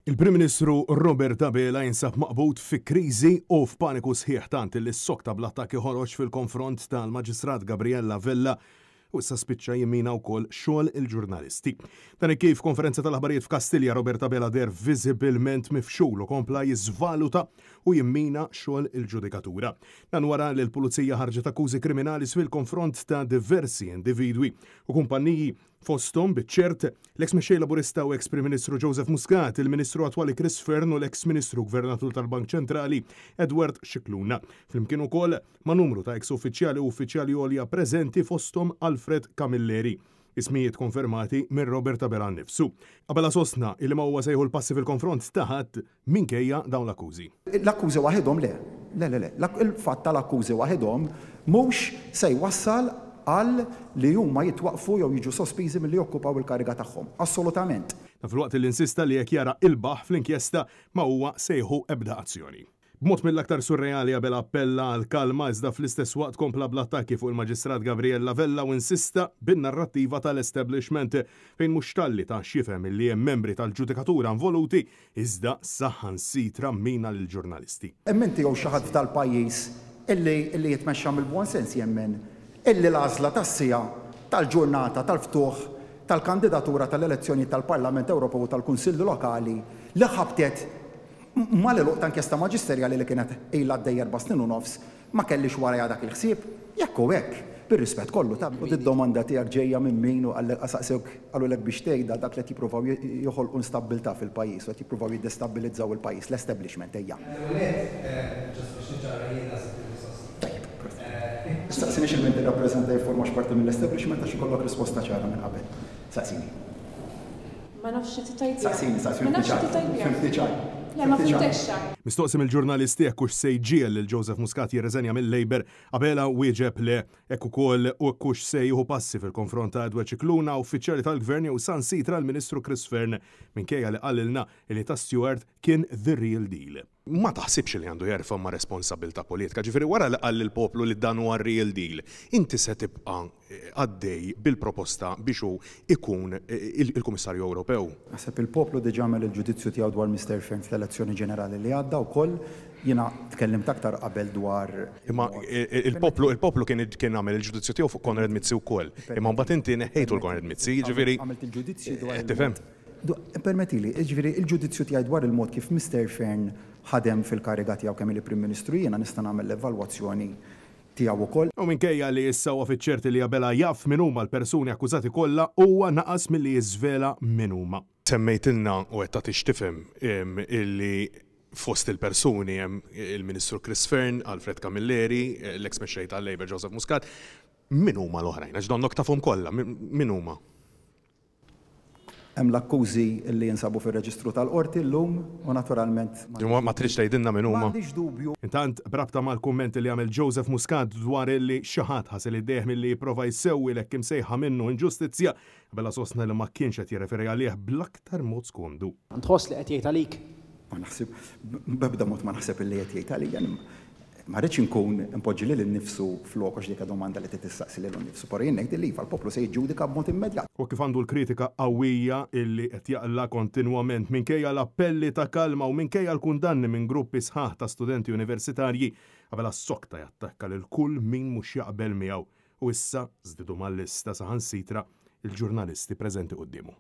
Il-Prim Ministru Robert Abela jinsab maqbud fi kriżi u f'paniku sħiħ tant li s-sokta bl-attakki ħoroġ fil-konfront tal-Maġistrat Gabriella Vella u issa spiċċa jimmina wkoll xogħol il-ġurnalisti. Dan kif konferenza tal-aħbarijiet f'Kastilja Robert Abela der viżibilment mifxul u kompla jiżvaluta u jimmina xogħol il-ġudikatura. Dan wara li l-Pulizija ħarġet akkużi kriminali fil-konfront ta' diversi individwi u kumpanniji fosthom biċ-ċert l-eks mexxej Laburista u eks Prim Ministru Joseph Muscat, il-Ministru attwali Chris Fearn u l-eks Ministru Gvernatur tal-Bank Ċentrali Edward Scicluna. Flimkien ukoll ma' numru ta' eks uffiċjali u uffiċjali għolja preżenti fosthom Alfred Camilleri. Ismijiet konfermati minn Robert Abela nnifsu. Abela sostna illi ma huwa sejħu l-passi fil-konfront taħat minkejja dawn l-akkużi. L-akkużi waħedhom le. Il-fatt tal-akkużi waħedhom mhux se jwassal għal li huma jitwaqfu jew jiġu sospiżi milli jokkupaw il-kariga tagħhom. Assolutament. Fil-waqt li insista li jekk jara il-baħ fl-inkjesta ma huwa sejħu ebda azzjoni. B'mod mill-aktar surreali Abela appella għal kalma iżda fl-istess waqt kompla bl-attakki fuq il-Maġistrat Gabriella Vella u insista bin-narrattiva tal-establishment fejn mhux talli ta' xifhem li hemm membri tal-ġudikatura involuti iżda saħansitra mina lill-ġurnalisti. Emmenti jew xi ħadd tal-pajjiż illi jitmexxa mill-buon sens jemmen illi l-għażla tas-sija tal-ġurnata tal-ftuħ tal-kandidatura tal-elezzjoni tal-Parlament Ewropew u tal-Kunsilli Lokali li ħabtet mal-eluq ta' inkjesta maġisterjali li kienet ilha għaddejja 4 snin u nofs ma kellix warajha dak il-ħsieb, jekk hu hekk, bir-rispett kollu ta' u d-domanda tiegħek ġejja minn min u qasaqsewk qalulek biex tgħidha dak li qed jippruvaw joħolqu instabilità fil-pajjiż u qed jippruvaw jiddestabilizzaw il-pajjiż, l-establishment ejja. Saqsini xil-menti rappresenta jiformax parti mill-establishment għax ikollok risposta ċara minn qabel. Saqsini. Ma nafx titajt. Saqsini. Mistoqsim il-ġurnalisti hekk hux se jġiel lil Joseph Muscat jirreżenja mill-Labor Abela wieġeb le hekk ukoll u hux se jieħu passi fil-konfront ta' Edward Scicluna uffiċjali tal-Gvern jew sansitra l-Ministru Chris Fearn minkejja li qalilna li ta' Stewart kien the real deal. Ma taħsibx li għandu jerfa' ma' responsabilità politika, ġifieri wara li qal il-poplu li dan huwa real deal, inti se tibqa' għaddej bil-proposta biex hu ikun il-Kummissarju Ewropew. Naħseb il-poplu diġà għamel il-ġudizzju tiegħu dwar Mr. Fearn fl-elezzjoni ġenerali li għadda wkoll jiena tkellimt aktar qabel dwar. Imma il-poplu kien għamel il-ġudizzju tiegħu fuq Konrad Mizzi wkoll. Imma mbagħad inti neħħejtu l-Konrad Mizzi, ġifieri. Għamilt il-ġudizzju dwar. Tifhem? Permettili, ġifieri il-ġudizzju tiegħi dwar il-mod kif Mr. Fearn ħadem fil-kariga tiegħu kemm il-Prim Ministru jiena nista' nagħmel l-evalwazzjoni tiegħu wkoll. U minkejja li issa huwa fiċ-ċerti li Abela jaf min huma l-persuni akkużati kollha huwa naqas milli jiżvela min huma. Semmejtilna u qed tagħtix tifhem illi fost il-persuni hemm il-Ministru Chris Fearn, Alfred Camilleri, l-eks mexxej tal-Labor Joseph Muscat. Min huma l-oħrajn? Għax donnok tafhom kollha, min huma? Hemm l-akkużi li jinsabu fir-reġistru tal-qorti llum u naturalment. Ma tridx tgħidilna min huma. M'għandix dubju. Intant brabta mal-kumment li għamel Joseph Muscat dwar illi xi ħadd ħasel iddeħ milli jipprova jsewwi lek imsejħa minnu inġustizzja Abela sostna li ma kienx qed jirreferi għalih bl-aktar mod skondu. Tħoss li qed jgħid għalik? Ma naħseb b'ebda mod ma naħseb illi qed jgħid għalik. Ma rridx inkun impoġġi lil innifsu flok għax dik domanda li tistaqsi lil innifsu, però jien ngħid li l-poplu se jiġġudika b'mod immedjat. U kif għandu l-kritika qawwija illi qed jaqla kontinwament minkejja l-appelli ta' kalma u minkejja l-kundanni minn gruppi sħaħ ta' studenti universitarji Abela s-sokta jattakka lil kull min mhux jaqbel miegħu u issa żdiedu mal-lista saħansitra il-ġurnalisti preżenti qudiemu.